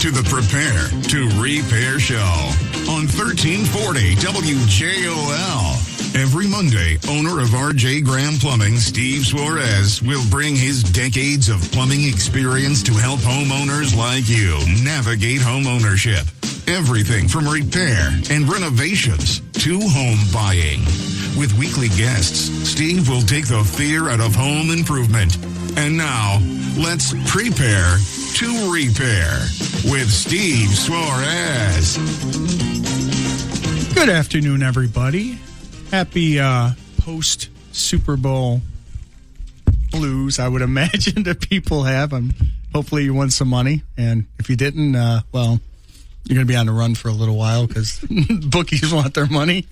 to the Prepare to Repair Show on 1340 WJOL. Every Monday, owner of R.J. Graham Plumbing, Steve Suarez, will bring his decades of plumbing experience to help homeowners like you navigate homeownership. Everything from repair and renovations to home buying. With weekly guests, Steve will take the fear out of home improvement. And now, let's prepare to repair with Steve Suarez. Good afternoon, everybody. Happy post-Super Bowl blues, I would imagine, that people have. Hopefully you won some money. And if you didn't, well, you're going to be on the run for a little while because bookies want their money.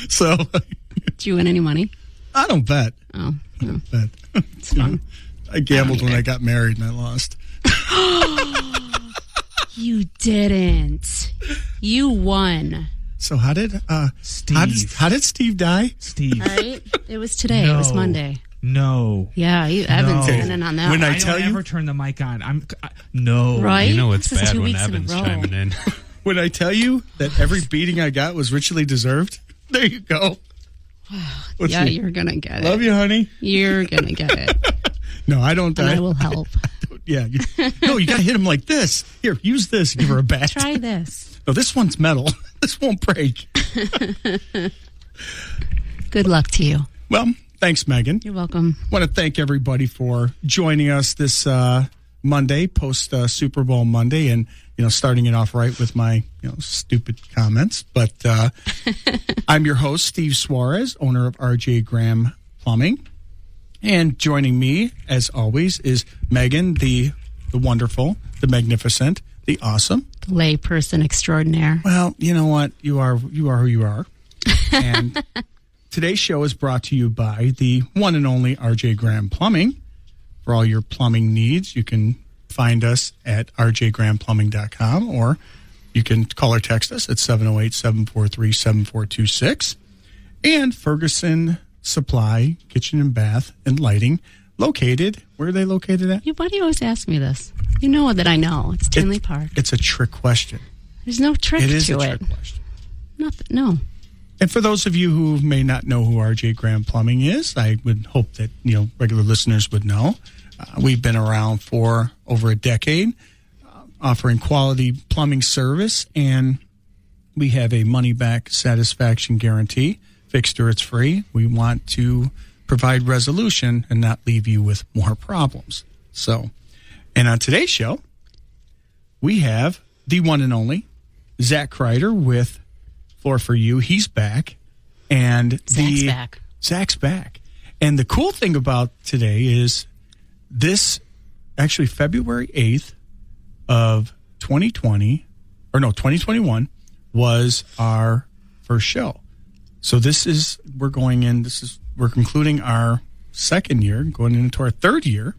So, did you win any money? I don't bet. Oh, no. Bet. It's fun. I gambled when I got married and I lost. You didn't. You won. So how did Steve? How did Steve die? Steve. All right. It was today. No. It was Monday. No. Yeah, Evan's been in on that. When one. I tell you, ever turn the mic on. No. Right? You know it's This is bad 2 when weeks in a Evan's row. chiming in. when I tell you that every beating I got was ritually deserved, there you go. Yeah, you're going to get it. Love you, honey. You're going to get it. No, I don't. And I will help. Yeah. No, you got to hit him like this. Here, use this. Give her a bat. Try this. No, this one's metal. This won't break. Good luck to you. Well, thanks, Megan. You're welcome. I want to thank everybody for joining us this Monday, post Super Bowl Monday, and starting it off right with my stupid comments. But I'm your host, Steve Suarez, owner of R.J. Graham Plumbing, and joining me, as always, is Megan, the wonderful, the magnificent, the awesome, The layperson extraordinaire. Well, you know what? You are who you are. And today's show is brought to you by the one and only R.J. Graham Plumbing. For all your plumbing needs, you can find us at rjgrahamplumbing.com, or you can call or text us at 708-743-7426. And Ferguson Supply, Kitchen and Bath and Lighting, located, where are they located at? Why do you always ask me this? You know that I know. It's Tinley Park. It's a trick question. There's no trick to it. It is a trick question. No. And for those of you who may not know who R.J. Graham Plumbing is, I would hope that regular listeners would know. We've been around for over a decade, offering quality plumbing service, and we have a money-back satisfaction guarantee. Fixed or it's free. We want to provide resolution and not leave you with more problems. So, and on today's show, we have the one and only Zach Crider with Floor for You. He's back. And Zach's back. And the cool thing about today is this, actually February 8th of 2021 was our first show. So we're concluding our second year, going into our third year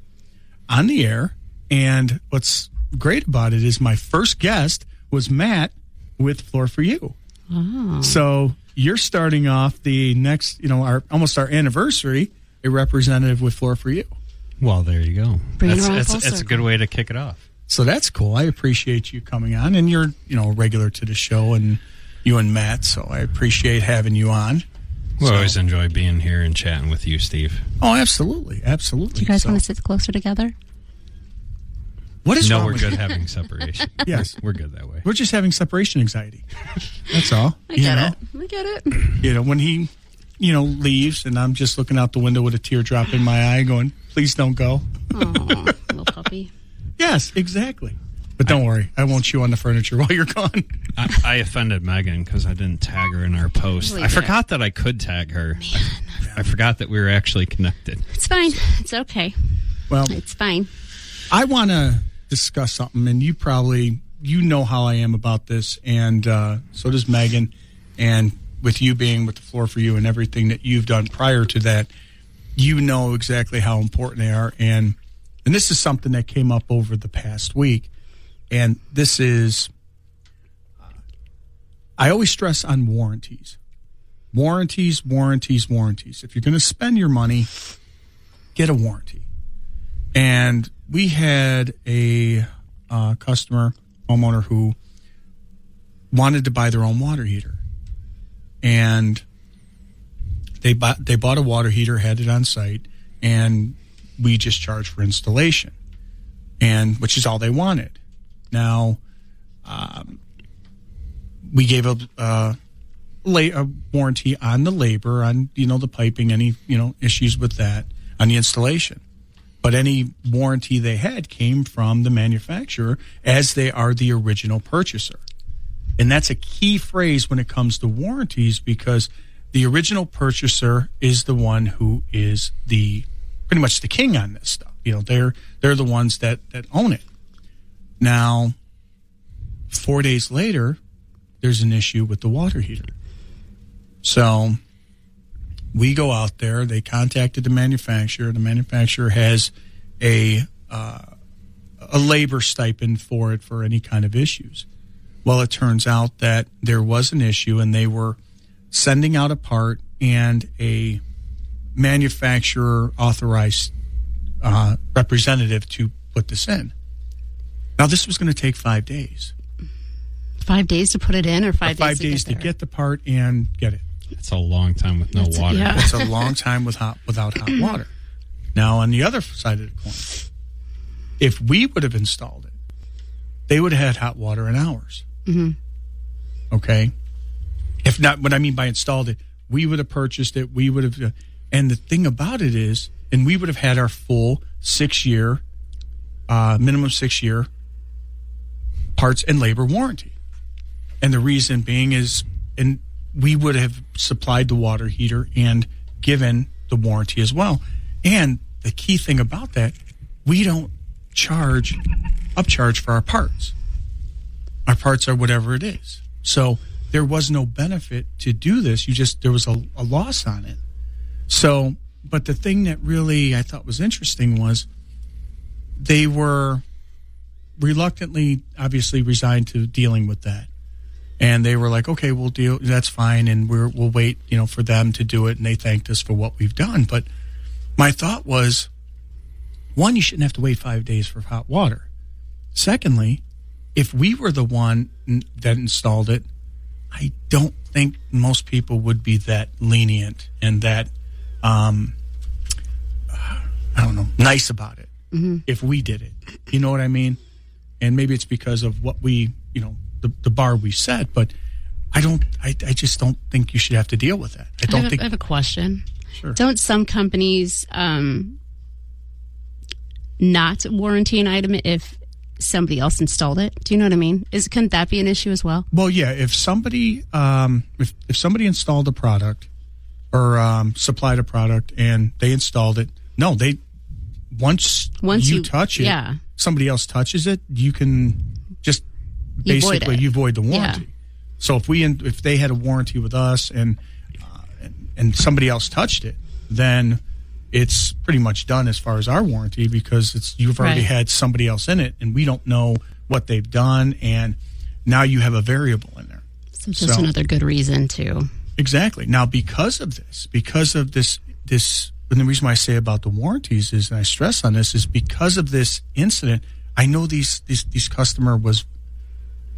on the air. And what's great about it is my first guest was Matt with Floor for You. Oh. So you're starting off the next, almost our anniversary, a representative with Floor for You. Well, there you go. That's a good way to kick it off. So that's cool. I appreciate you coming on, and you're, a regular to the show, and you and Matt, so I appreciate having you on. We always enjoy being here and chatting with you, Steve. Oh, absolutely. Absolutely. Do you guys want to sit closer together? What is wrong No, we're with good you? having separation. Yes. We're good that way. We're just having separation anxiety. That's all. I get it. When he, leaves, and I'm just looking out the window with a teardrop in my eye going, please don't go. Oh, little puppy. Yes, exactly. But don't worry, I won't chew on the furniture while you're gone. I offended Megan because I didn't tag her in our post. I forgot that I could tag her. I forgot that we were actually connected. It's fine. It's okay. Well, it's fine. I want to discuss something, and you know how I am about this, and so does Megan. And with you being with the Floor for You and everything that you've done prior to that, you know exactly how important they are. And this is something that came up over the past week. And this is, I always stress on warranties. Warranties. If you're going to spend your money, get a warranty. And we had a customer, homeowner who wanted to buy their own water heater. And they bought a water heater, had it on site, and we just charged for installation, and which is all they wanted. Now, we gave a warranty on the labor, on the piping, any issues with that, on the installation. But any warranty they had came from the manufacturer, as they are the original purchaser. And that's a key phrase when it comes to warranties, because the original purchaser is the one who is pretty much the king on this stuff. They're the ones that own it. Now, 4 days later, there's an issue with the water heater. So we go out there. They contacted the manufacturer. The manufacturer has a labor stipend for it for any kind of issues. Well, it turns out that there was an issue, and they were sending out a part, and a manufacturer authorized representative to put this in. Now, this was going to take 5 days. 5 days to put it in, or 5 days? 5 days to get the part and get it. It's a long time with no water. Yeah. It's a long time without hot water. Now, on the other side of the coin, if we would have installed it, they would have had hot water in hours. Mm-hmm. Okay? If not, what I mean by installed it, we would have purchased it. We would have, and the thing about it is, and we would have had our full 6-year, minimum 6-year parts and labor warranty. And the reason being is, and we would have supplied the water heater and given the warranty as well. And the key thing about that, we don't upcharge for our parts. Our parts are whatever it is. So there was no benefit to do this. There was a loss on it. So, but the thing that really I thought was interesting was they were reluctantly, obviously, resigned to dealing with that. And they were like, okay, we'll deal. That's fine. And we'll wait, for them to do it. And they thanked us for what we've done. But my thought was, one, you shouldn't have to wait 5 days for hot water. Secondly, if we were the one that installed it, I don't think most people would be that lenient and that, nice about it. Mm-hmm. If we did it. You know what I mean? And maybe it's because of what we, the bar we set, but I just don't think you should have to deal with that. I have a question. Sure. Don't some companies not warranty an item if somebody else installed it? Do you know what I mean? Couldn't that be an issue as well? Well, yeah. If somebody if somebody installed a product or supplied a product and they installed it, no, they once you touch it, yeah. Somebody else touches it, you can just basically you void the warranty. Yeah. So if they had a warranty with us and somebody else touched it, then it's pretty much done as far as our warranty, because you've already had somebody else in it, and we don't know what they've done, and now you have a variable in there. So just another good reason to. Exactly. Now, because of this, and the reason why I say about the warranties is, and I stress on this, is because of this incident, I know these customer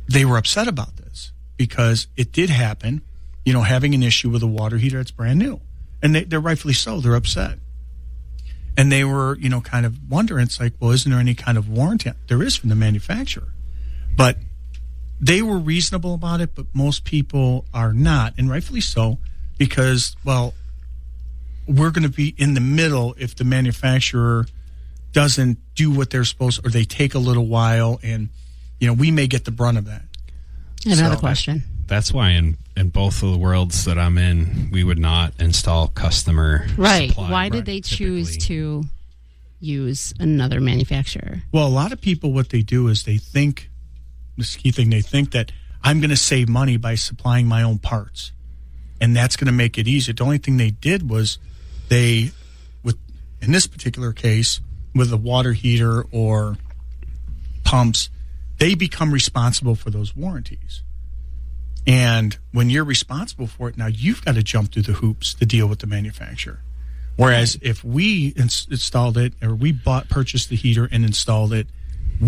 they were upset about this because it did happen, having an issue with a water heater that's brand new. And they're rightfully so. They're upset. And they were, kind of wondering, it's like, well, isn't there any kind of warranty? There is from the manufacturer. But they were reasonable about it, but most people are not, and rightfully so, because, well, we're going to be in the middle if the manufacturer doesn't do what they're supposed to, or they take a little while, and, we may get the brunt of that. Another question. That's why in both of the worlds that I'm in, we would not install customer supply. Why did they choose to use another manufacturer? Well, a lot of people, what they do is they think, this key thing, they think that I'm going to save money by supplying my own parts, and that's going to make it easier. The only thing they did was in this particular case, with a water heater or pumps, they become responsible for those warranties. And when you're responsible for it, now you've got to jump through the hoops to deal with the manufacturer. Whereas if we installed it, or we purchased the heater and installed it,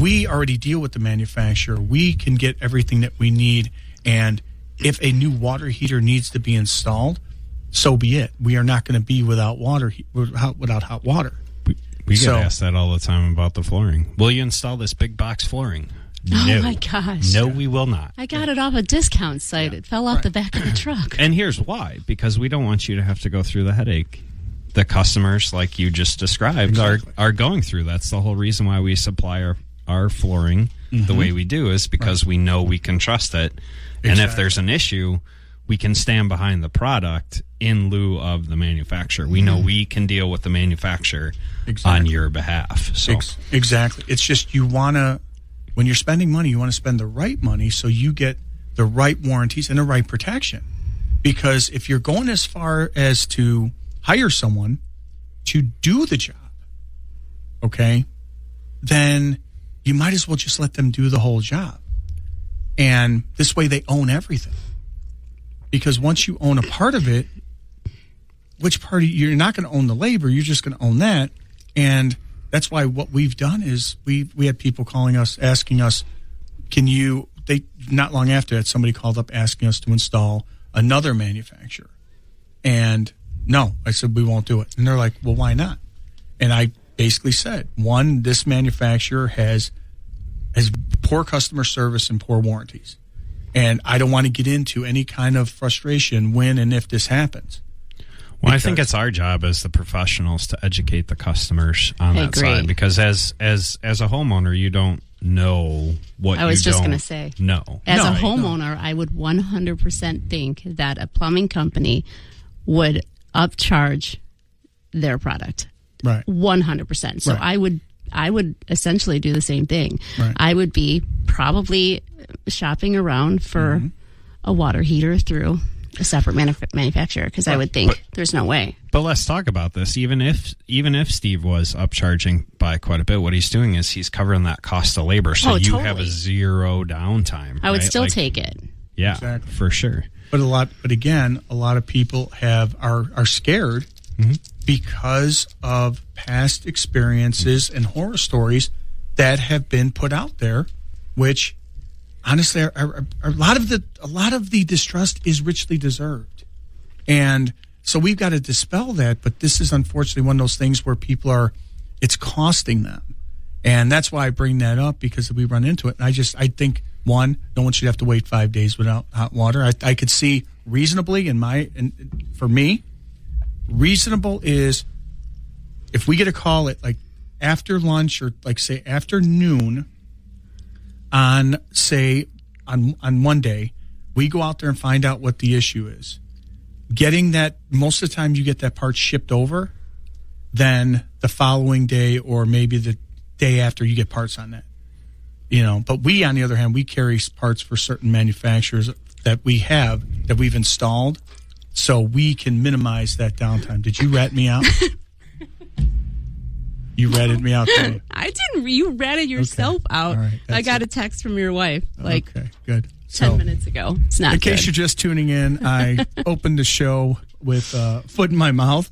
we already deal with the manufacturer. We can get everything that we need. And if a new water heater needs to be installed, so be it. We are not going to be without hot water. We get asked that all the time about the flooring. Will you install this big box flooring? Oh, No. my gosh. No, we will not. I got it off a discount site. It fell off the back of the truck. And here's why. Because we don't want you to have to go through the headache. The customers, like you just described, are going through. That's the whole reason why we supply our flooring the way we do, is because we know we can trust it. And if there's an issue, we can stand behind the product in lieu of the manufacturer. We know we can deal with the manufacturer on your behalf. So Exactly. It's just you want to, when you're spending money, you want to spend the right money so you get the right warranties and the right protection. Because if you're going as far as to hire someone to do the job, okay, then you might as well just let them do the whole job. And this way they own everything. Because once you own a part of it, which part you're not going to own the labor, you're just going to own that. And that's why what we've done is we had people calling us, asking us, not long after that, somebody called up asking us to install another manufacturer. And no, I said, we won't do it. And they're like, well, why not? And I basically said, one, this manufacturer has poor customer service and poor warranties. And I don't want to get into any kind of frustration when and if this happens. Well, I think it's our job as the professionals to educate the customers on that side. Because as a homeowner, you don't know what I was you just don't going to say. know. As a homeowner, I would 100% think that a plumbing company would upcharge their product. Right. 100%. So Right. I would essentially do the same thing. Right. I would be probably shopping around for a water heater through a separate manufacturer, because I would think there's no way. But let's talk about this. Even if Steve was upcharging by quite a bit, what he's doing is he's covering that cost of labor, so you have a zero downtime. I would right? still take it. Yeah, Exactly. for sure. But again, a lot of people are scared because of past experiences and horror stories that have been put out there, which honestly are a lot of the distrust is richly deserved. And so we've got to dispel that, but this is unfortunately one of those things where it's costing them. And that's why I bring that up, because we run into it. And I think, one, no one should have to wait 5 days without hot water. I could see reasonably for me, reasonable is if we get a call at like after lunch or like say afternoon on one day, we go out there and find out what the issue is. Getting that, most of the time you get that part shipped over, then the following day or maybe the day after you get parts on that. But we, on the other hand, we carry parts for certain manufacturers that we've installed, so we can minimize that downtime. Did you rat me out? You ratted me out, didn't you? I didn't. You ratted yourself out. All right, I got a text from your wife okay, good. 10 minutes ago. It's not in good. case you're just tuning in, I opened the show with foot in my mouth.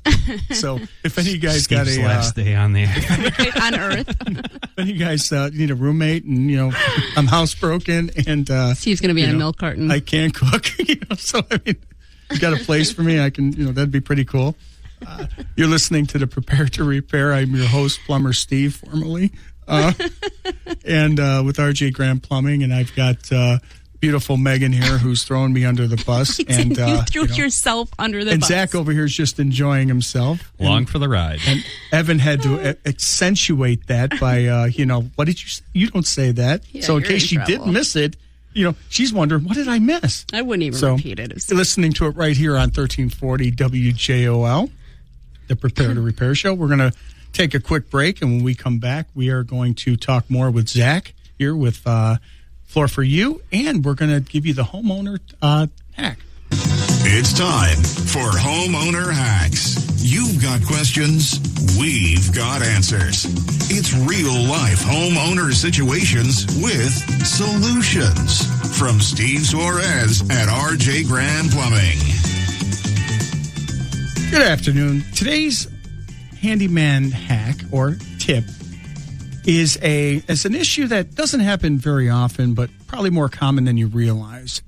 So if any of you guys got Steve's last day on the air. on Earth. if any of you guys need a roommate and I'm housebroken and Steve's going to be in a milk carton. I can't cook. So I mean, you got a place for me? I can. That'd be pretty cool. You're listening to the Prepare to Repair. I'm your host, Plumber Steve, formerly, and with RJ Graham Plumbing, and I've got beautiful Megan here who's throwing me under the bus. And you threw yourself under the bus. And Zach over here is just enjoying himself. Along for the ride. And Evan had to accentuate that by, what did you say? You don't say that. Yeah, so in you're case in she did trouble. miss it, she's wondering, what did I miss? I wouldn't even repeat it. You're listening to it right here on 1340 WJOL, the Prepare to Repair Show. We're going to take a quick break, and when we come back, we are going to talk more with Zach here with Floor for You, and we're going to give you the homeowner hack. It's time for Homeowner Hacks. You've got questions, we've got answers. It's real-life homeowner situations with solutions. From Steve Suarez at RJ Graham Plumbing. Good afternoon. Today's handyman hack or tip is it's an issue that doesn't happen very often, but probably more common than you realize.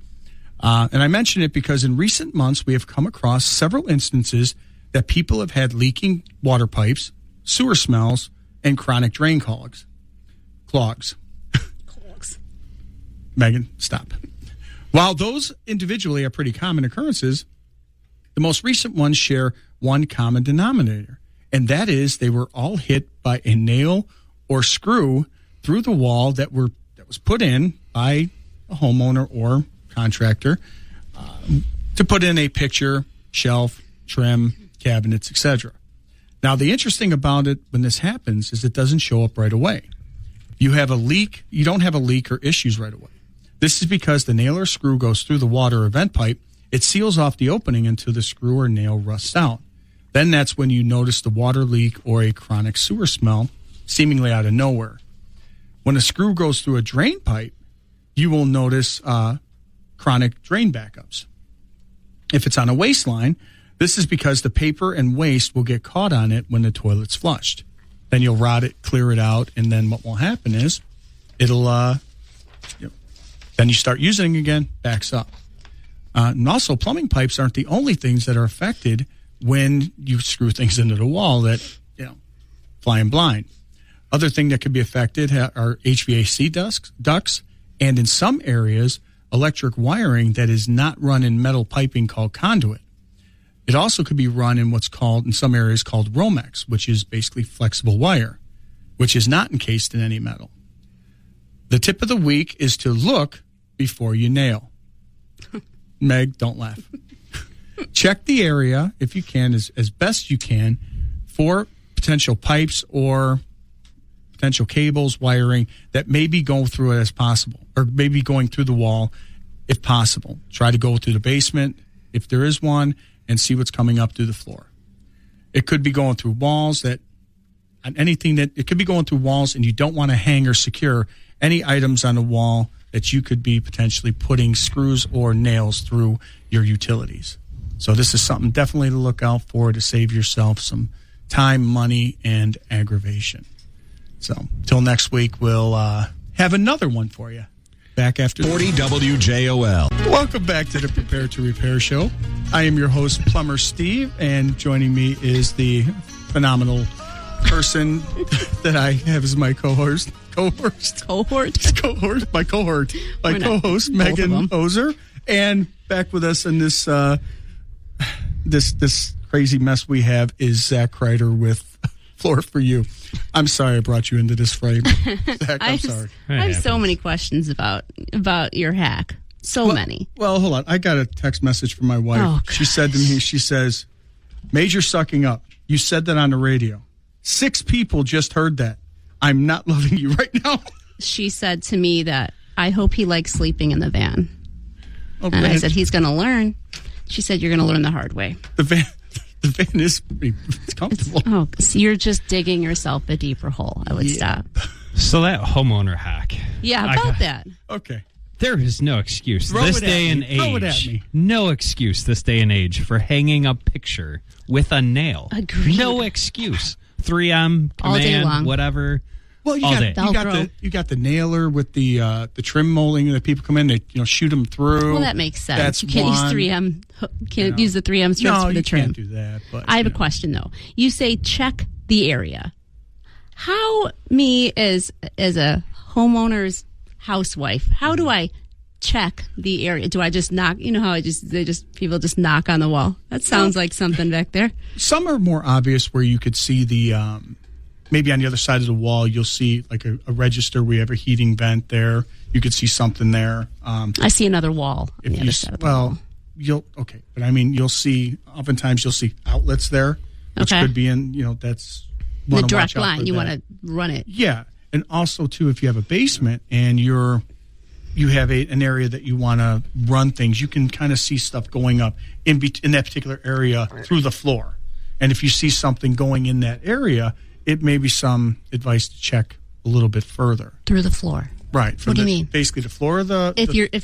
And I mention it because in recent months we have come across several instances that people have had leaking water pipes, sewer smells, and chronic drain clogs. Megan, stop. While those individually are pretty common occurrences, the most recent ones share one common denominator, and that is they were all hit by a nail or screw through the wall that was put in by a homeowner or contractor to put in a picture, shelf, trim, cabinets, etc. Now, the interesting about it when this happens is it doesn't show up right away. You have a leak. You don't have a leak or issues right away. This is because the nail or screw goes through the water or vent pipe. It seals off the opening until the screw or nail rusts out. Then that's when you notice the water leak or a chronic sewer smell seemingly out of nowhere. When a screw goes through a drain pipe, you will notice chronic drain backups. If it's on a waste line, this is because the paper and waste will get caught on it when the toilet's flushed. Then you'll rot it, clear it out, and then what will happen is it'll, then you start using it again, backs up. And also, plumbing pipes aren't the only things that are affected when you screw things into the wall that, flying blind. Other thing that could be affected are HVAC ducts, and in some areas, electric wiring that is not run in metal piping called conduit. It also could be run in what's called, in some areas, called Romex, which is basically flexible wire, which is not encased in any metal. The tip of the week is to look before you nail. Meg, don't laugh. Check the area, if you can, as best you can, for potential pipes or potential cables, wiring that may be going through it as possible, or maybe going through the wall if possible. Try to go through the basement, if there is one, and see what's coming up through the floor. It could be going through walls it could be going through walls, and you don't want to hang or secure any items on the wall that you could be potentially putting screws or nails through your utilities. So this is something definitely to look out for to save yourself some time, money, and aggravation. So till next week, we'll have another one for you. Back after 40 WJOL. Welcome back to the Prepare to Repair Show. I am your host, Plumber Steve, and joining me is the phenomenal person that I have as my co-host, my co-host Megan Ozer, and back with us in this this crazy mess we have is Zach Crider with Floor for You. I'm sorry I brought you into this frame, Zach. I'm sorry. I have so many questions about your hack. Many. Well, hold on. I got a text message from my wife. Oh, she said to me, she says, "Major sucking up. You said that on the radio. 6 people just heard that. I'm not loving you right now." She said to me that I hope he likes sleeping in the van. Okay. And I said, he's going to learn. She said, you're going to learn the hard way. The van is it's comfortable. So you're just digging yourself a deeper hole. I would stop. So that homeowner hack. Yeah, about that. Okay. There is no excuse Throw this it at day me. and age. Throw it at me. No excuse this day and age for hanging a picture with a nail. Agreed. No excuse. 3M, All day command, long. whatever. Well, all day. you got the nailer with the trim molding that people come in, they shoot them through. Well, that makes sense. That's you can't use 3M. Can't use the 3M strips for the trim. No, you can't do that. But I have a question though. You say check the area. How me as a homeowner's housewife? How do I check the area? Do I just knock? You know how people just knock on the wall? That sounds like something back there. Some are more obvious where you could see the. Maybe on the other side of the wall, you'll see like a register. We have a heating vent there. You could see something there. I see another wall on the other side of the wall. But I mean, oftentimes you'll see outlets there, which could be in, that's the direct line. You want to run it. Yeah. And also too, if you have a basement and you have an area that you want to run things, you can kind of see stuff going up in that particular area through the floor. And if you see something going in that area, it may be some advice to check a little bit further. Through the floor. Right. What do you mean? Basically the floor of the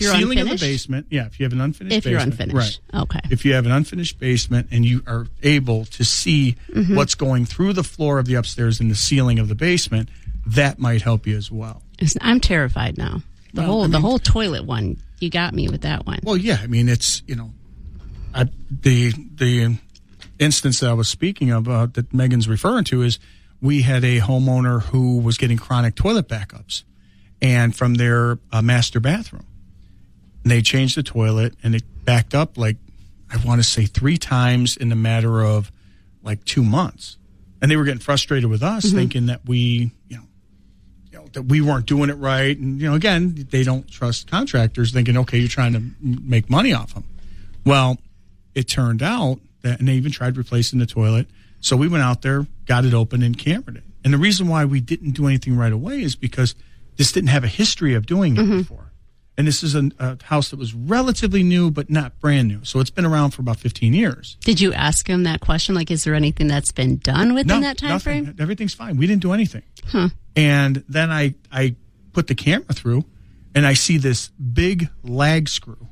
ceiling of the basement. Yeah, if you have an unfinished basement. If you're unfinished. Right. Okay. If you have an unfinished basement and you are able to see what's going through the floor of the upstairs and the ceiling of the basement, that might help you as well. I'm terrified now. The whole toilet one. You got me with that one. Well, yeah. I mean, it's the instance that I was speaking of that Megan's referring to is we had a homeowner who was getting chronic toilet backups, and from their master bathroom, and they changed the toilet, and it backed up like I want to say 3 times in a matter of like 2 months, and they were getting frustrated with us, thinking that we that we weren't doing it right. And, again, they don't trust contractors, thinking, okay, you're trying to make money off them. Well, it turned out that, and they even tried replacing the toilet. So we went out there, got it open, and cambered it. And the reason why we didn't do anything right away is because this didn't have a history of doing it before. And this is a house that was relatively new, but not brand new. So it's been around for about 15 years. Did you ask him that question? Like, is there anything that's been done within that time frame? Everything's fine. We didn't do anything. Huh. And then I put the camera through, and I see this big lag screw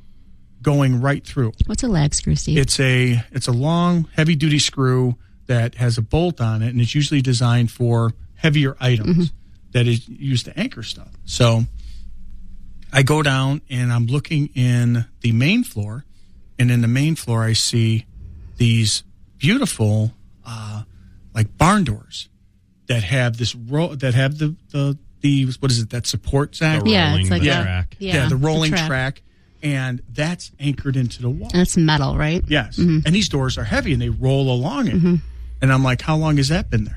going right through. What's a lag screw, Steve? It's a long, heavy-duty screw that has a bolt on it, and it's usually designed for heavier items that is used to anchor stuff. So I go down, and I'm looking in the main floor, and in the main floor I see these beautiful like barn doors that have this that have the what is it, that support, Zach? It's like track. The rolling track. And that's anchored into the wall. And it's metal, right? Yes. And these doors are heavy, and they roll along it. And I'm like, how long has that been there?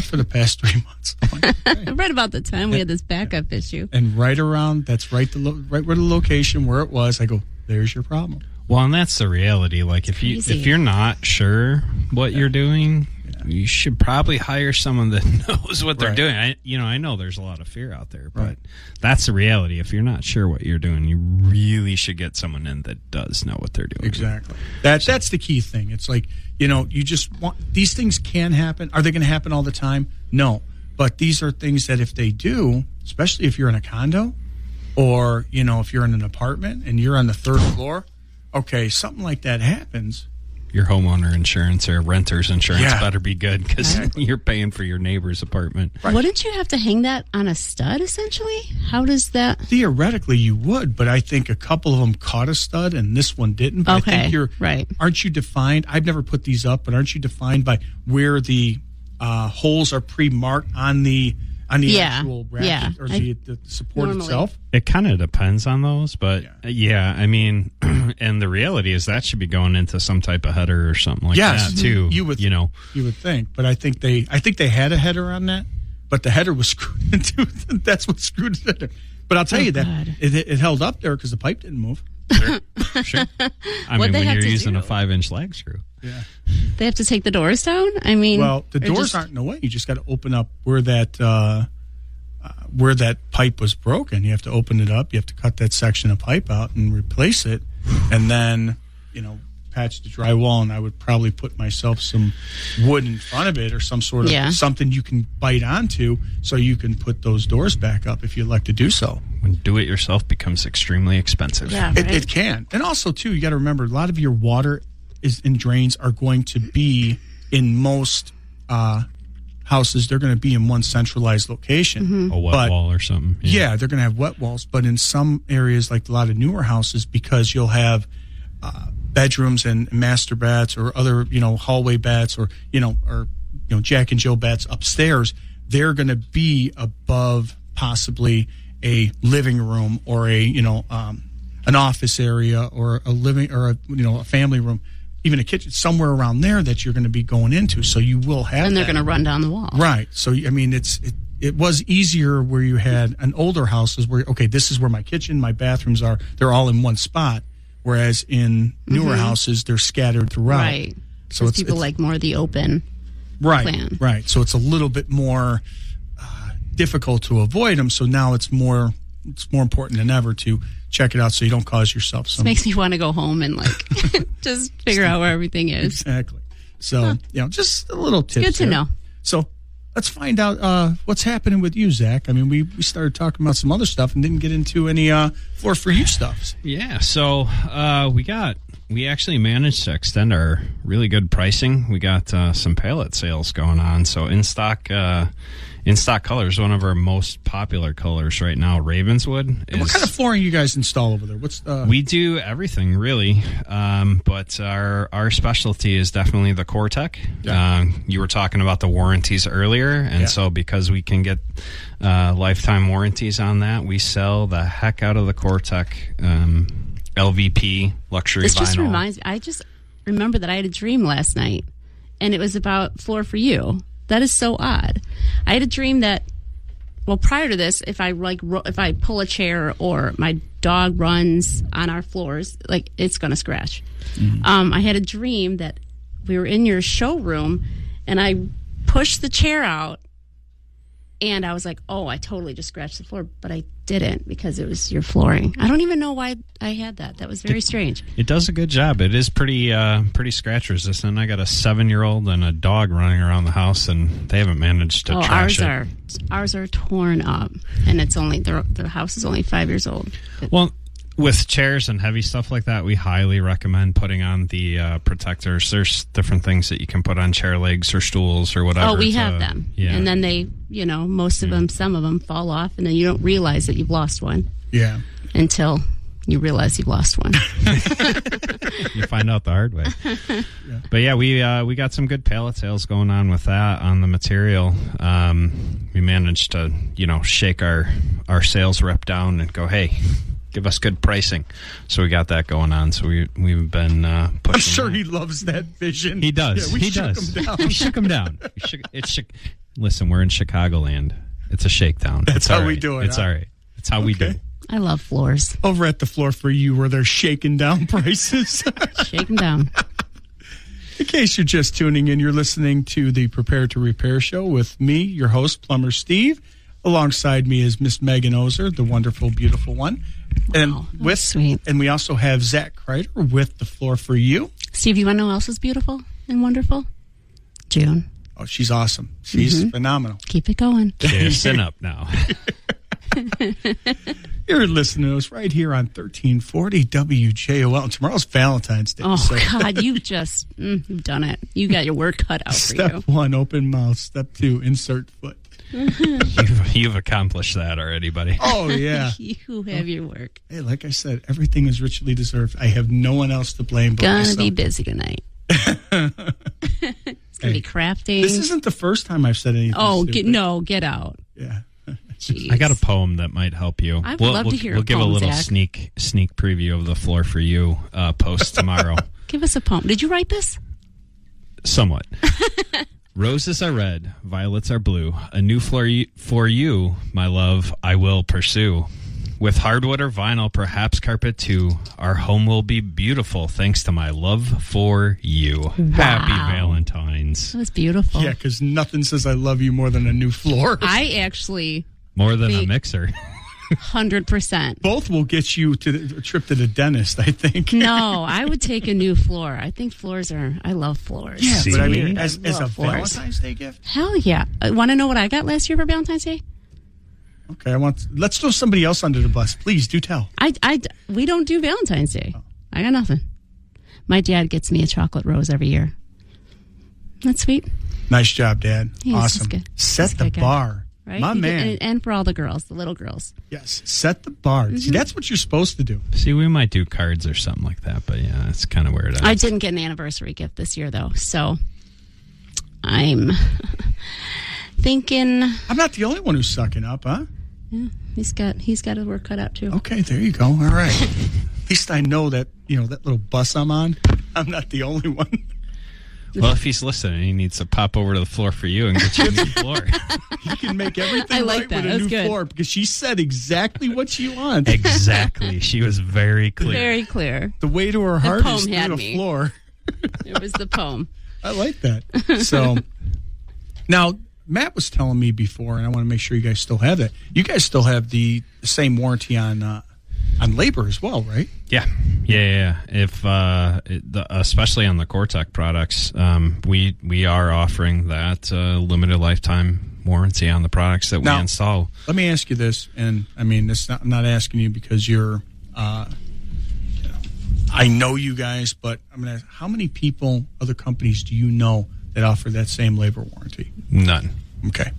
For the past 3 months. I'm like, okay. Right about the time we had this backup issue. And right around, that's right where the location where it was, I go, there's your problem. Well, and that's the reality. Like, if you're not sure what you're doing, you should probably hire someone that knows what they're doing. I know there's a lot of fear out there, but that's the reality. If you're not sure what you're doing, you really should get someone in that does know what they're doing. Exactly. That's the key thing. It's like, you just want, these things can happen. Are they going to happen all the time? No. But these are things that if they do, especially if you're in a condo or, if you're in an apartment and you're on the 3rd floor, okay, something like that happens. Your homeowner insurance or renter's insurance better be good because you're paying for your neighbor's apartment. Right. Wouldn't you have to hang that on a stud, essentially? How does that... Theoretically, you would, but I think a couple of them caught a stud and this one didn't. But okay, I think right. Aren't you defined? I've never put these up, but aren't you defined by where the holes are pre-marked on the actual bracket or the support itself? It kind of depends on those, but I mean, and the reality is that should be going into some type of header or something like that too. You would think, but I think they had a header on that, but the header was screwed into. That's what screwed it in. But I'll tell you that it held up there because the pipe didn't move. Sure. I mean, when you're using a 5-inch lag screw. Yeah. They have to take the doors down? I mean... Well, the doors aren't in the way. You just got to open up where that pipe was broken. You have to open it up. You have to cut that section of pipe out and replace it. And then, patch the drywall. And I would probably put myself some wood in front of it or some sort of something you can bite onto so you can put those doors back up if you elect to do so. When do-it-yourself becomes extremely expensive. Yeah, right? It can. And also, too, you got to remember, a lot of your water and drains are going to be in most houses. They're going to be in one centralized location. A wet wall or something. Yeah, they're going to have wet walls. But in some areas, like a lot of newer houses, because you'll have bedrooms and master baths or other, hallway baths or Jack and Jill baths upstairs, they're going to be above possibly a living room or an office area or a living or a family room, even a kitchen, somewhere around there that you're going to be going into. So you will have, and they're going to run down the wall, right? So I mean, it was easier where you had an older houses where this is where my kitchen, my bathrooms are. They're all in one spot. Whereas in newer houses, they're scattered throughout. Right. So people like more of the open plan. Right. So it's a little bit more difficult to avoid them. So now it's more important than ever to check it out so you don't cause yourself some. This makes me want to go home and just figure out where everything is. Exactly. So just a little tip. Good to know. So let's find out what's happening with you, Zach. I mean, we started talking about some other stuff and didn't get into any floor for you stuff. Yeah. So we got we actually managed to extend our really good pricing. We got some pallet sales going on. So in stock colors, one of our most popular colors right now, Ravenswood. What kind of flooring you guys install over there? We do everything really, but our specialty is definitely the Core-Tech. Yeah. You were talking about the warranties earlier, and so because we can get lifetime warranties on that, we sell the heck out of the Core-Tech LVP luxury This vinyl. just reminds me. I just remember that I had a dream last night, and it was about Floor for You. That is so odd. I had a dream that, well, prior to this, if I pull a chair or my dog runs on our floors, like it's going to scratch. Mm-hmm. I had a dream that we were in your showroom, and I pushed the chair out, and I was like, "Oh, I totally just scratched the floor," but I didn't because it was your flooring. I don't even know why I had that. That was very strange. It does a good job. It is pretty scratch resistant. I got a 7-year-old and a dog running around the house, and they haven't managed to trash it. Ours are torn up, and it's only the house is only 5 years old. Well, with chairs and heavy stuff like that, we highly recommend putting on the protectors. There's different things that you can put on chair legs or stools or whatever. Oh, we have them. Yeah. And then they, most of them, some of them fall off, and then you don't realize that you've lost one. Yeah. Until you realize you've lost one. You find out the hard way. Yeah. But yeah, we got some good pallet sales going on with that on the material. We managed to, shake our sales rep down and go, hey, give us good pricing. So we got that going on. So we've been pushing. I'm sure he loves that vision. He does. Yeah, he does. We shook him down. Listen, we're in Chicagoland. It's a shakedown. That's how we do it. It's all right. It's how we do. I love floors. Over at the Floor for You, where they're shaking down prices. Shake them down. In case you're just tuning in, you're listening to the Prepare to Repair show with me, your host, Plumber Steve. Alongside me is Miss Megan Ozer, the wonderful, beautiful one. Wow, that's sweet. And we also have Zach Crider with the Floor for You. Steve, you want to know who else is beautiful and wonderful? June. Oh, she's awesome. She's phenomenal. Keep it going. Listen up now. You're listening to us right here on 1340 WJOL. And tomorrow's Valentine's Day. Oh, God, you've just, you've done it. You got your work cut out for you. Step 1, open mouth. Step 2, insert foot. You've accomplished that already, buddy. Oh, yeah. You have your work. Hey, like I said, everything is richly deserved. I have no one else to blame but myself. Gonna be busy tonight. It's gonna be crafting. This isn't the first time I've said anything. Oh, stupid. get out. Yeah. Jeez. I got a poem that might help you. I would love to hear We'll a give poem, a little Zach. sneak preview of the Floor for You post tomorrow. Give us a poem. Did you write this? Somewhat. Roses are red, violets are blue. A new floor for you, my love, I will pursue. With hardwood or vinyl, perhaps carpet too, our home will be beautiful thanks to my love for you. Wow. Happy Valentine's. That was beautiful. Yeah, because nothing says I love you more than a new floor. I actually More than a mixer. 100%. Both will get you to a trip to the dentist, I think. No, I would take a new floor. I think I love floors. Yeah, but I mean, as I a love floors. Valentine's Day gift? Hell yeah. Want to know what I got last year for Valentine's Day? Okay, let's throw somebody else under the bus. Please do tell. We don't do Valentine's Day. I got nothing. My dad gets me a chocolate rose every year. That's sweet. Nice job, Dad. Yeah, awesome. good. Set the bar. Right? My man. And for all the girls, the little girls. Yes, set the bar. See, that's what you're supposed to do. See, we might do cards or something like that, but yeah, that's kind of where it is. I didn't get an anniversary gift this year, though, so I'm thinking. I'm not the only one who's sucking up, huh? Yeah, he's got his work cut out, too. Okay, there you go. All right. At least I know that, that little bus I'm on, I'm not the only one. Well, if he's listening, he needs to pop over to the Floor for You and get you a new floor. He can make everything I like right that. with a That's new good. floor because she said exactly what she wants. Exactly. She was very clear. Very clear. The way to her heart poem is had through a me. floor. It was the poem. I like that. So, now, Matt was telling me before, and I want to make sure you guys still have that. You guys still have the same warranty on labor as well, right? Yeah. If especially on the Core-Tech products, we are offering that limited lifetime warranty on the products that we install. Let me ask you this, and I mean, I'm not asking you because you're I know you guys, but I'm going to ask, how many people, other companies, do you know that offer that same labor warranty? None. Okay.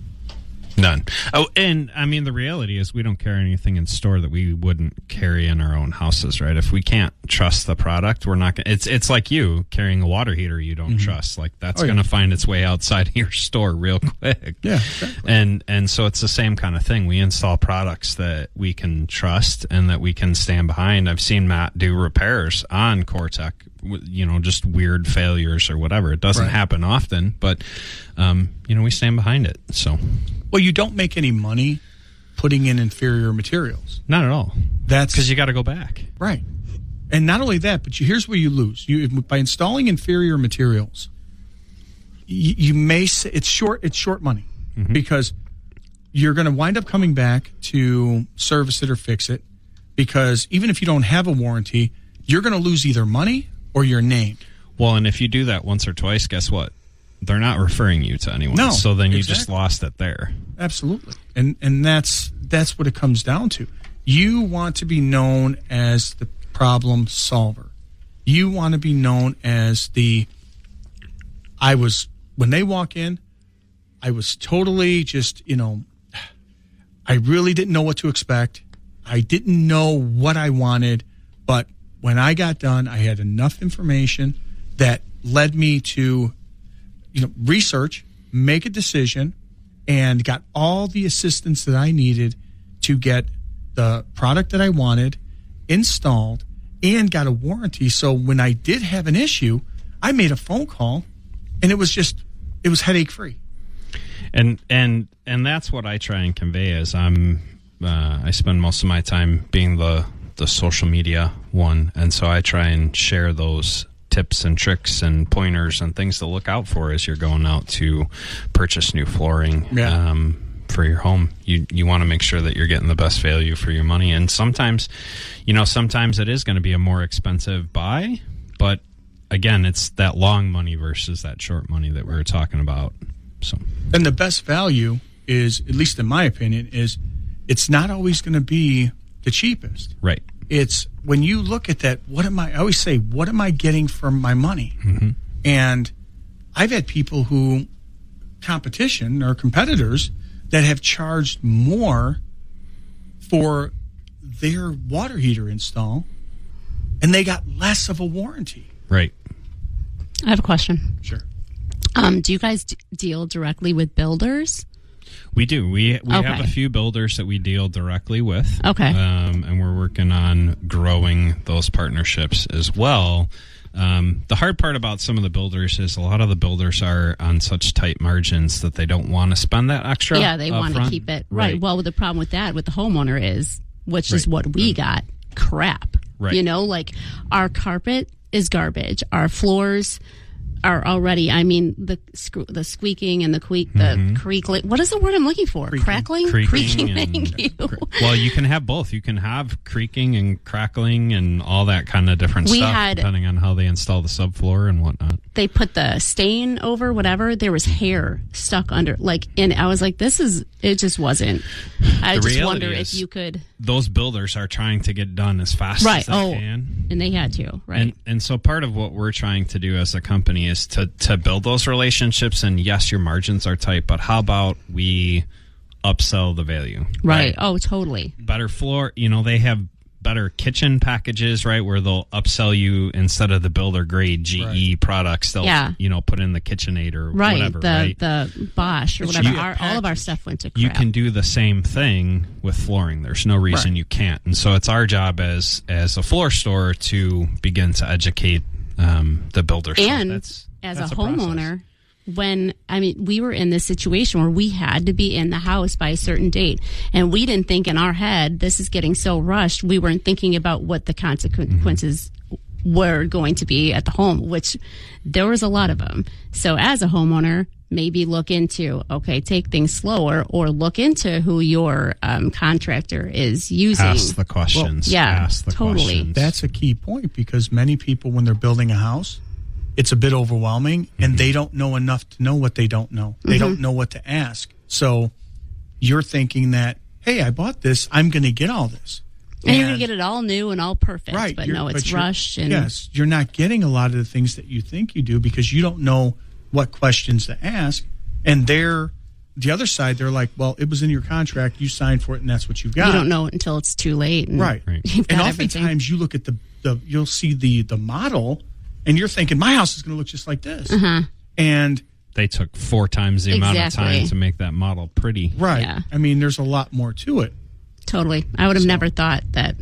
None. Oh, and I mean, the reality is we don't carry anything in store that we wouldn't carry in our own houses, right? If we can't trust the product, we're not going to. It's like you carrying a water heater you don't trust. Like, that's going to find its way outside of your store real quick. Yeah, exactly. And so it's the same kind of thing. We install products that we can trust and that we can stand behind. I've seen Matt do repairs on Cortec, just weird failures or whatever. It doesn't happen often, but, we stand behind it. So. Well, you don't make any money putting in inferior materials. Not at all. That's because you got to go back. Right. And not only that, but here's where you lose. By installing inferior materials, you may say it's short money because you're going to wind up coming back to service it or fix it, because even if you don't have a warranty, you're going to lose either money or your name. Well, and if you do that once or twice, guess what? They're not referring you to anyone. No, so then you just lost it there. Absolutely. And that's what it comes down to. You want to be known as the problem solver. You want to be known as when they walk in, I was totally just, I really didn't know what to expect. I didn't know what I wanted, but when I got done, I had enough information that led me to research, make a decision, and got all the assistance that I needed to get the product that I wanted installed and got a warranty. So when I did have an issue, I made a phone call and it was headache free. And that's what I try and convey is I spend most of my time being the social media one. And so I try and share those tips and tricks and pointers and things to look out for as you're going out to purchase new flooring for your home. You want to make sure that you're getting the best value for your money. And sometimes it is going to be a more expensive buy, but again, it's that long money versus that short money that we were talking about. So, and the best value is, at least in my opinion, is it's not always going to be the cheapest. Right. It's when you look at that, I always say, what am I getting for my money? Mm-hmm. And I've had people competitors that have charged more for their water heater install, and they got less of a warranty. Right. I have a question. Sure. Do you guys deal directly with builders? We do. We have a few builders that we deal directly with. Okay. And we're working on growing those partnerships as well. The hard part about some of the builders is a lot of the builders are on such tight margins that they don't want to spend that extra. Yeah, they want to keep it. Right. Well, the problem with that, with the homeowner is, which is what we got, crap. Right. Like our carpet is garbage. Our floors are already, the squeaking and the creakling. What is the word I'm looking for? Crackling? Creaking. Thank you. Well, you can have both. You can have creaking and crackling and all that kind of different stuff, depending on how they install the subfloor and whatnot. They put the stain over, whatever. There was hair stuck under, and I was like, it just wasn't. I just wonder if you could. Those builders are trying to get done as fast as they can. And they had to, right? And so part of what we're trying to do as a company is to build those relationships. And yes, your margins are tight, but how about we upsell the value? Right. Oh, totally. Better floor. They have better kitchen packages, right, where they'll upsell you instead of the builder grade GE products. They'll put in the KitchenAid or whatever, the Bosch or whatever. All of our stuff went to crap. You can do the same thing with flooring. There's no reason you can't. And so it's our job as a floor store to begin to educate the builder. And as a homeowner, when we were in this situation where we had to be in the house by a certain date, and we didn't think in our head, this is getting so rushed, we weren't thinking about what the consequences were going to be at the home, which there was a lot of them. So as a homeowner, maybe look into, take things slower, or look into who your contractor is using. Ask the questions. Ask the questions. That's a key point, because many people, when they're building a house, it's a bit overwhelming, and they don't know enough to know what they don't know. They don't know what to ask. So you're thinking that, hey, I bought this, I'm going to get all this. And you're going to get it all new and all perfect, right, but no, it's rushed. And yes, you're not getting a lot of the things that you think you do because you don't know what questions to ask. And the other side, they're like, well, it was in your contract, you signed for it, and that's what you've got. You don't know it until it's too late. And right. And oftentimes you look at you'll see the model, and you're thinking, my house is going to look just like this. Uh-huh. And they took 4 times the amount of time to make that model pretty. Right. Yeah. I mean, there's a lot more to it. Totally. I would have never thought that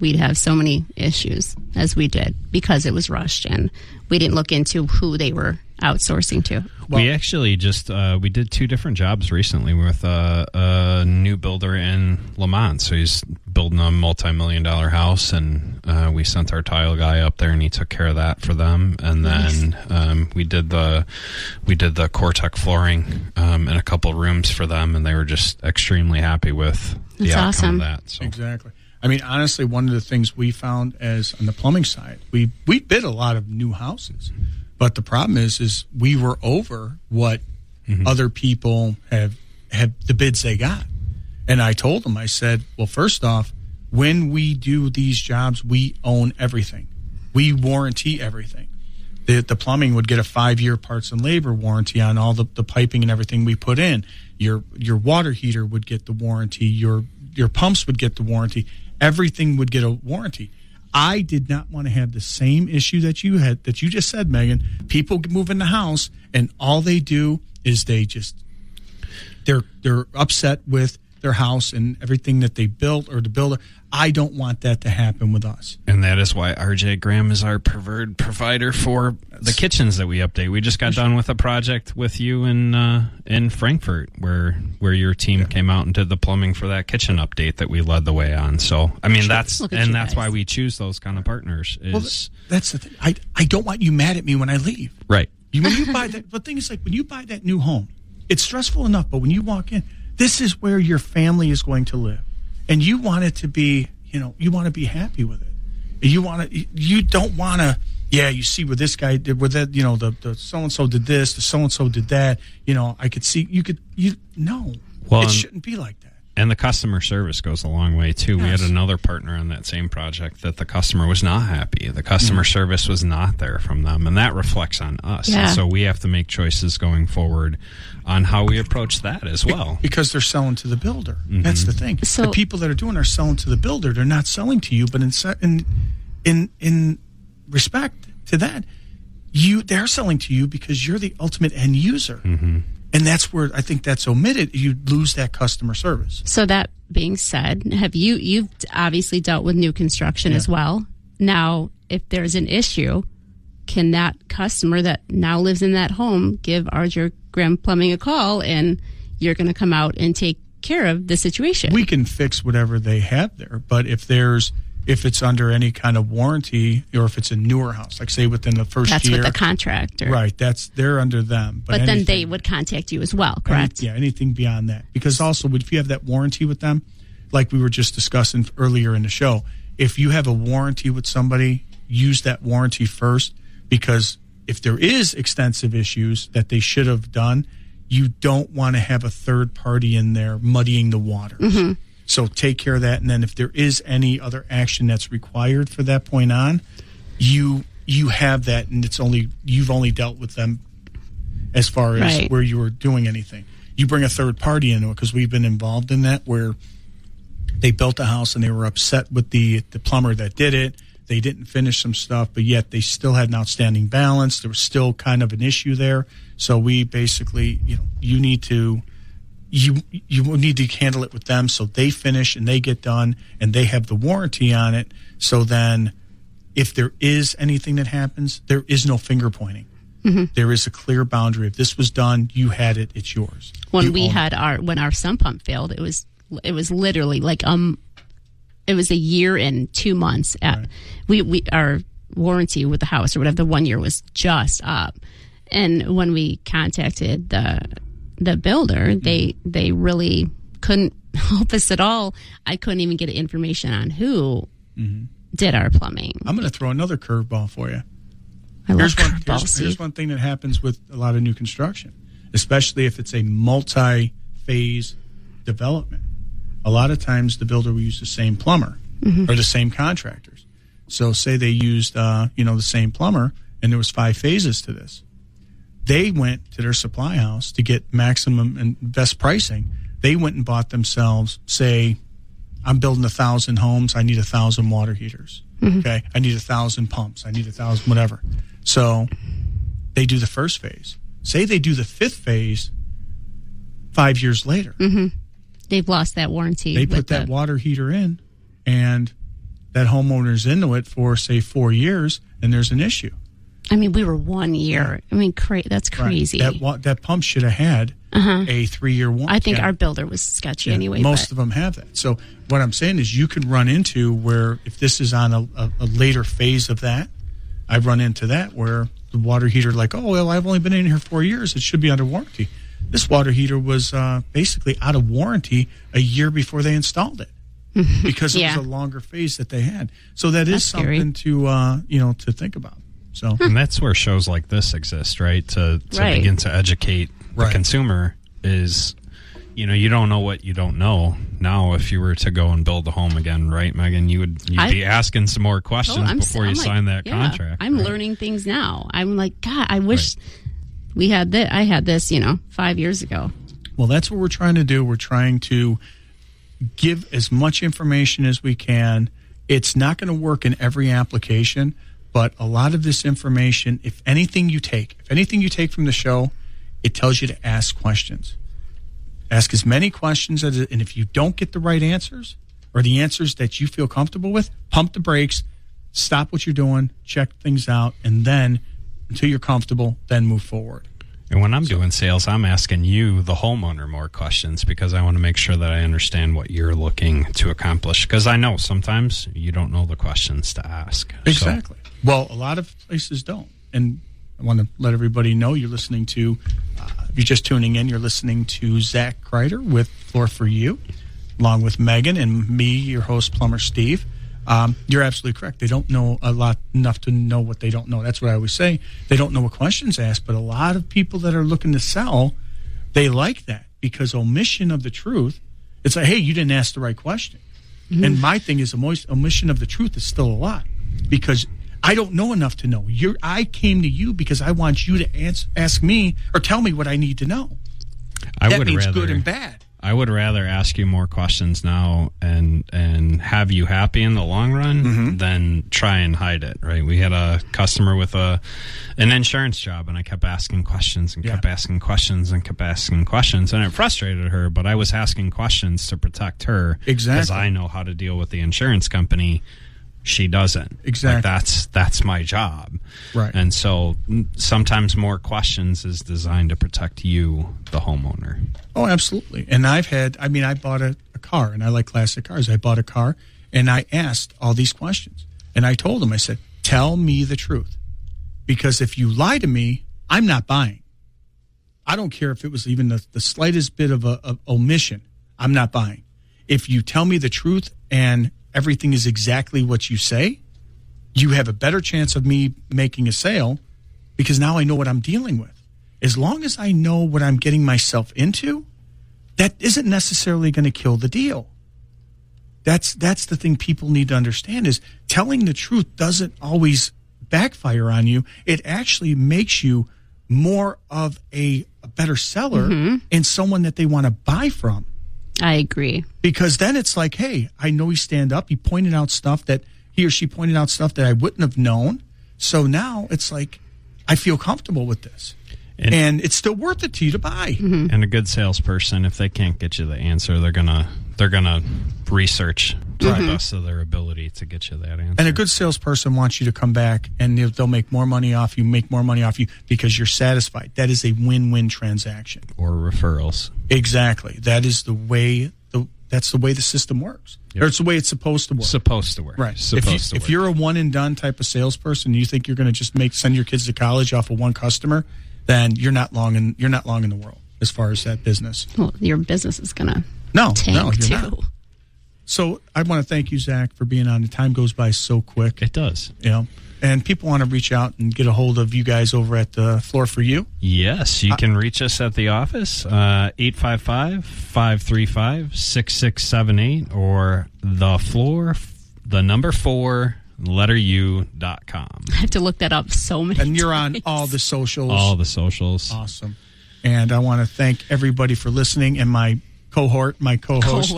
we'd have so many issues as we did because it was rushed and we didn't look into who they were outsourcing to. Well, we actually just we did 2 different jobs recently with a new builder in Lamont. So he's building a multi-million-dollar house, and we sent our tile guy up there, and he took care of that for them. And then we did the Cortec flooring in a couple rooms for them, and they were just extremely happy with the outcome of that. So. Exactly. I mean, honestly, one of the things we found as on the plumbing side, we bid a lot of new houses. But the problem is we were over what other people have the bids they got. And I told them, I said, well, first off, when we do these jobs, we own everything. We warranty everything. The plumbing would get a 5-year parts and labor warranty on all the piping and everything we put in. Your water heater would get the warranty. Your pumps would get the warranty. Everything would get a warranty. I did not want to have the same issue that you had, that you just said, Megan. People move in the house, and all they do is they're upset with their house and everything that they built or the builder. I don't want that to happen with us. And that is why RJ Graham is our preferred provider for the kitchens that we update. We just got done with a project with you in Frankfurt where your team came out and did the plumbing for that kitchen update that we led the way on. So, I mean, that's why we choose those kind of partners. That's the thing. I don't want you mad at me when I leave. Right. When you buy that, the thing is, like, when you buy that new home, it's stressful enough, but when you walk in, this is where your family is going to live. And you want it to be, you want to be happy with it. You don't want to, you see what this guy did with that, the so-and-so did this, the so-and-so did that. I could see, it shouldn't be like that. And the customer service goes a long way, too. Yes. We had another partner on that same project that the customer was not happy. The customer service was not there from them, and that reflects on us. Yeah. And so we have to make choices going forward on how we approach that as well. Because they're selling to the builder. That's the thing. So, the people that are doing are selling to the builder. They're not selling to you, but in respect to that, they're selling to you because you're the ultimate end user. Mm-hmm. And that's where I think that's omitted. You lose that customer service. So that being said, you've obviously dealt with new construction as well. Now, if there's an issue, can that customer that now lives in that home give RJ Graham Plumbing a call, and you're going to come out and take care of the situation? We can fix whatever they have there, but if it's under any kind of warranty, or if it's a newer house, like say within the first year. That's with the contractor. Right, they're under them. But then they would contact you as well, correct? Anything beyond that. Because also, if you have that warranty with them, like we were just discussing earlier in the show, if you have a warranty with somebody, use that warranty first, because if there is extensive issues that they should have done, you don't want to have a third party in there muddying the waters. Mm-hmm. So take care of that, and then if there is any other action that's required for that point on, you have that, and you've only dealt with them as far as where you were doing anything. You bring a third party into it, because we've been involved in that, where they built a house and they were upset with the plumber that did it. They didn't finish some stuff, but yet they still had an outstanding balance. There was still kind of an issue there. So we basically, you need to handle it with them, so they finish and they get done and they have the warranty on it. So then if there is anything that happens, there is no finger pointing. Mm-hmm. There is a clear boundary. If this was done, you had it, it's yours. When our sump pump failed, it was literally like it was a year and 2 months our warranty with the house or whatever, the 1 year was just up. And when we contacted the builder, they really couldn't help us at all. I couldn't even get information on who did our plumbing. I'm going to throw another curveball for you. Here's one thing that happens with a lot of new construction, especially if it's a multi-phase development. A lot of times the builder will use the same plumber. or the same contractors. So say they used, the same plumber, and there was 5 phases to this. They went to their supply house to get maximum and best pricing. They went and bought themselves, say, I'm building 1,000 homes. I need 1,000 water heaters. Okay. I need 1,000 pumps. I need 1,000 whatever. So they do the first phase. Say they do the 5th phase 5 years later. They've lost that warranty. They put that water heater in, and that homeowner's into it for, say, 4 years, and there's an issue. I mean, we were 1 year. I mean, that's crazy. Right. That pump should have had a 3-year warranty. I think our builder was sketchy anyway. Most of them have that. So what I'm saying is you can run into where if this is on a later phase of that, I've run into that where the water heater, like, oh, well, I've only been in here 4 years. It should be under warranty. This water heater was basically out of warranty a year before they installed it because it was a longer phase that they had. So that's something to think about. So and that's where shows like this exist, right? To begin to educate the consumer is, you don't know what you don't know. Now, if you were to go and build a home again, right, Megan, you'd be asking some more questions before you sign that contract. I'm learning things now. I'm like, God, I wish we had that. I had this, 5 years ago. Well, that's what we're trying to do. We're trying to give as much information as we can. It's not going to work in every application, but a lot of this information, if anything you take from the show, it tells you to ask questions. Ask as many questions and if you don't get the right answers or the answers that you feel comfortable with, pump the brakes, stop what you're doing, check things out, and then until you're comfortable, then move forward. And when I'm doing sales, I'm asking you, the homeowner, more questions because I want to make sure that I understand what you're looking to accomplish. Because I know sometimes you don't know the questions to ask. Exactly. Well, a lot of places don't. And I want to let everybody know you're listening to, if you're just tuning in, you're listening to Zach Crider with Floor for You, along with Megan and me, your host, Plumber Steve. You're absolutely correct. They don't know enough to know what they don't know. That's what I always say. They don't know what questions asked, but a lot of people that are looking to sell, they like that because omission of the truth, it's like, hey, you didn't ask the right question. And my thing is omission of the truth is still a lie because I don't know enough to know. I came to you because I want you to ask me or tell me what I need to know. That means good and bad. I would rather ask you more questions now and have you happy in the long run than try and hide it, right? We had a customer with an insurance job, and I kept asking questions and kept asking questions and kept asking questions, and it frustrated her, but I was asking questions to protect her. Exactly. Because I know how to deal with the insurance company. She doesn't. Exactly. Like that's my job. Right. And so sometimes more questions is designed to protect you, the homeowner. Oh, absolutely. And I bought a car, and I like classic cars. I bought a car, and I asked all these questions. And I told him, I said, tell me the truth. Because if you lie to me, I'm not buying. I don't care if it was even the slightest bit of a omission. I'm not buying. If you tell me the truth and everything is exactly what you say, you have a better chance of me making a sale because now I know what I'm dealing with. As long as I know what I'm getting myself into, that isn't necessarily going to kill the deal. That's the thing people need to understand is telling the truth doesn't always backfire on you. It actually makes you more of a better seller and someone that they want to buy from. I agree. Because then it's like, hey, I know he stand up. He pointed out stuff that he or she pointed out stuff that I wouldn't have known. So now it's like, I feel comfortable with this. And it's still worth it to you to buy. And a good salesperson, if they can't get you the answer, they're gonna research to the best of their ability to get you that answer. And a good salesperson wants you to come back, and they'll make more money off you, because you're satisfied. That is a win-win transaction. Or referrals. Exactly. That is the way. That's the way the system works. Or it's the way it's supposed to work. Supposed to work. Right. If you're a one and done type of salesperson, and you think you're going to just send your kids to college off of one customer, then you're not long in the world as far as that business. Well, your business is going to tank too. Not. So I want to thank you, Zach, for being on. The time goes by so quick. It does. And people want to reach out and get a hold of you guys over at the Floor for You. Yes, you can reach us at the office, 855-535-6678, or the Floor the number 4, letter U.com. I have to look that up so many And you're times. on all the socials. All the socials. Awesome. And I want to thank everybody for listening, and my co-host,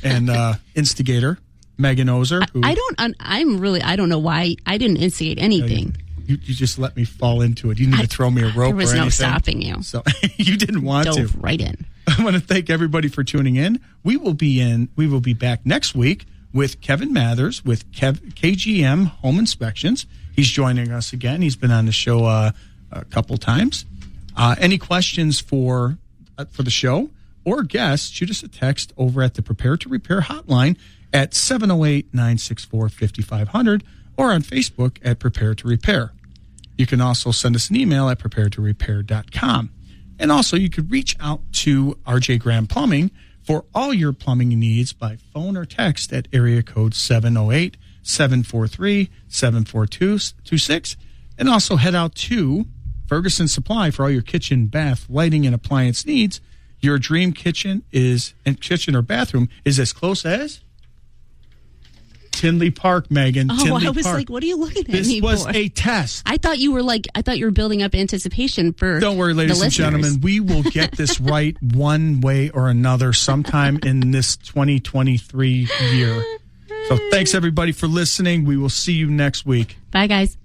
and instigator, Megan Ozer. Who, I don't know why I didn't instigate anything. You just let me fall into it. You need to throw me a rope or anything. There was no stopping you. So you didn't want Dove to. right in. I want to thank everybody for tuning in. We will be back next week with Kevin Mathers with KGM Home Inspections. He's joining us again. He's been on the show a couple times. Any questions for the show or guests, shoot us a text over at the Prepare to Repair hotline at 708-964-5500 or on Facebook at Prepare to Repair. You can also send us an email at preparetorepair.com. And also you could reach out to RJ Graham Plumbing for all your plumbing needs by phone or text at area code 708-743-74226. And also head out to Ferguson Supply for all your kitchen, bath, lighting, and appliance needs. Your dream kitchen or bathroom is as close as Tinley Park, Megan. Oh, Tinley I was Park. like, what are you looking at This me was for? a test. I thought you were building up anticipation for. Don't worry, ladies the and listeners. gentlemen. We will get this right one way or another sometime in this 2023 year. So thanks, everybody, for listening. We will see you next week. Bye, guys.